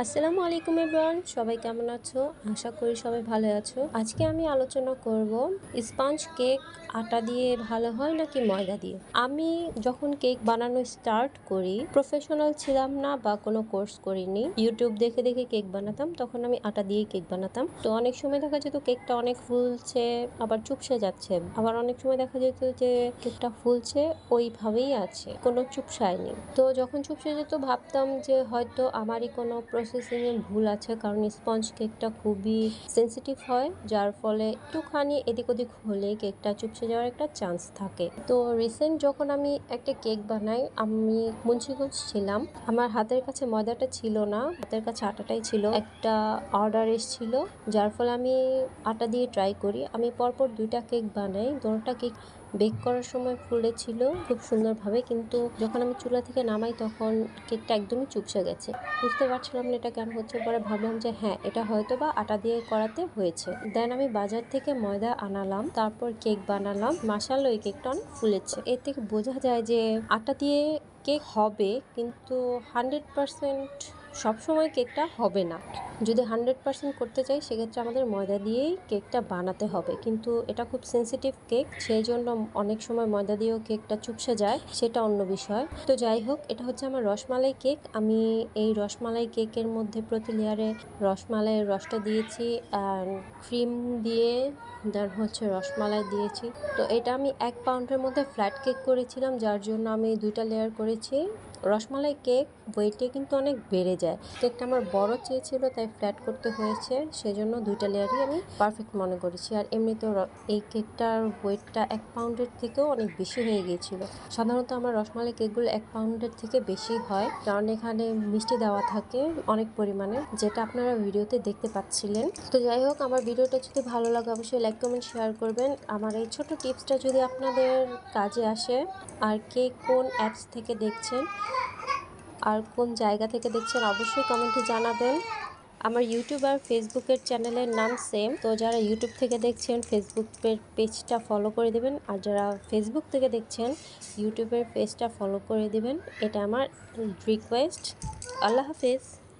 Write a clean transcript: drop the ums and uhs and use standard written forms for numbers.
আসসালামু আলাইকুম এভরিওয়ান, সবাই কেমন আছো? আশা করি সবাই ভালো আছো। আজকে আমি আলোচনা করব স্পঞ্জ কেক আটা দিয়ে ভালো হয় নাকি ময়দা দিয়ে। আমি যখন কেক বানানো স্টার্ট করি, প্রফেশনাল ছিলাম না বা কোনো কোর্স করিনি, ইউটিউব দেখে দেখে কেক বানাতাম। তখন আমি আটা দিয়ে কেক বানাতাম। তো অনেক সময় দেখা যেত কেকটা অনেক ফুলছে, আবার চুপসে যাচ্ছে, আবার অনেক সময় দেখা যেত যে কেকটা ফুলছে ওইভাবেই আছে, কোনো চুপসায়নি। তো যখন চুপসে যেত ভাবতাম যে হয়তো আমারই কোনো প্রসেসিংয়ে ভুল আছে, কারণ স্পঞ্জ কেকটা খুবই সেন্সিটিভ হয়, যার ফলে একটুখানি এদিক ওদিক হলে কেকটা চুপসে যাওয়ার একটা চান্স থাকে। তো রিসেন্ট যখন আমি একটা কেক বানাই, আমি মুন্সিগঞ্জ ছিলাম, আমার হাতের কাছে ময়দাটা ছিল না, হাতের কাছে আটাটাই ছিল। একটা অর্ডার এসেছিল, যার ফলে আমি আটা দিয়ে ট্রাই করি। আমি পরপর 2টা কেক বানাই, 2টা কেক বেক করার সময় ফুলেছিল খুব সুন্দরভাবে, কিন্তু যখন আমি চুলা থেকে নামাই তখন কেকটা একদমই চুপসে গেছে। বুঝতে পারছিলাম না এটা কেন হচ্ছে। পরে ভাবলাম যে হ্যাঁ, এটা হয়তো বা আটা দিয়ে করাতে হয়েছে। দেন আমি বাজার থেকে ময়দা আনালাম, তারপর কেক বানালাম। মাশাআল্লাহ, ওই কেকটা অনেক ফুলেছে। এর থেকে বোঝা যায় যে আটা দিয়ে কেক হবে, কিন্তু 100% সবসময় কেকটা হবে না। যদি 100% করতে চাই সেক্ষেত্রে আমাদের ময়দা দিয়েই কেকটা বানাতে হবে, কিন্তু এটা খুব সেন্সিটিভ কেক, সেই জন্য অনেক সময় ময়দা দিয়েও কেকটা চুপসে যায়, সেটা অন্য বিষয়। তো যাই হোক, এটা হচ্ছে আমার রসমালাই কেক। আমি এই রসমালাই কেকের মধ্যে প্রতি লেয়ারে রসমালাইয়ের রসটা দিয়েছি, আর ক্রিম দিয়ে দেন হচ্ছে রসমালাই দিয়েছি। তো এটা আমি 1 পাউন্ডের মধ্যে ফ্ল্যাট কেক করেছিলাম, যার জন্য আমি 2টা লেয়ার করেছি। রসমালাই কেক ওয়েটে কিন্তু অনেক বেড়ে যায়। কেকটা আমার বড় চেয়েছিল, তাই ফ্ল্যাট করতে হয়েছে, সেজন্য 2টা লেয়ারই আমি পারফেক্ট মনে করেছি। আর এমনিতেও এই কেকটার ওয়েটটা 1 পাউন্ডের থেকেও অনেক বেশি হয়ে গিয়েছিল। সাধারণত আমার রসমালাই কেকগুলো 1 পাউন্ডের থেকে বেশি হয়, কারণ এখানে মিষ্টি দেওয়া থাকে অনেক পরিমাণে, যেটা আপনারা ভিডিওতে দেখতে পাচ্ছিলেন। তো যাই হোক, আমার ভিডিওটা যদি ভালো লাগে অবশ্যই লাইক কমেন্ট শেয়ার করবেন। আমার এই ছোট টিপসটা যদি আপনাদের কাজে আসে, আর কে কোন অ্যাপস থেকে দেখছেন আর কোন জায়গা থেকে দেখছেন অবশ্যই কমেন্টে জানাবেন। আমার ইউটিউব আর ফেসবুকের চ্যানেলের নাম সেম, তো যারা ইউটিউব থেকে দেখছেন ফেসবুকের পেজটা ফলো করে দেবেন, আর যারা ফেসবুক থেকে দেখছেন ইউটিউবের পেজটা ফলো করে দেবেন। এটা আমার রিকোয়েস্ট। আল্লাহ হাফেজ।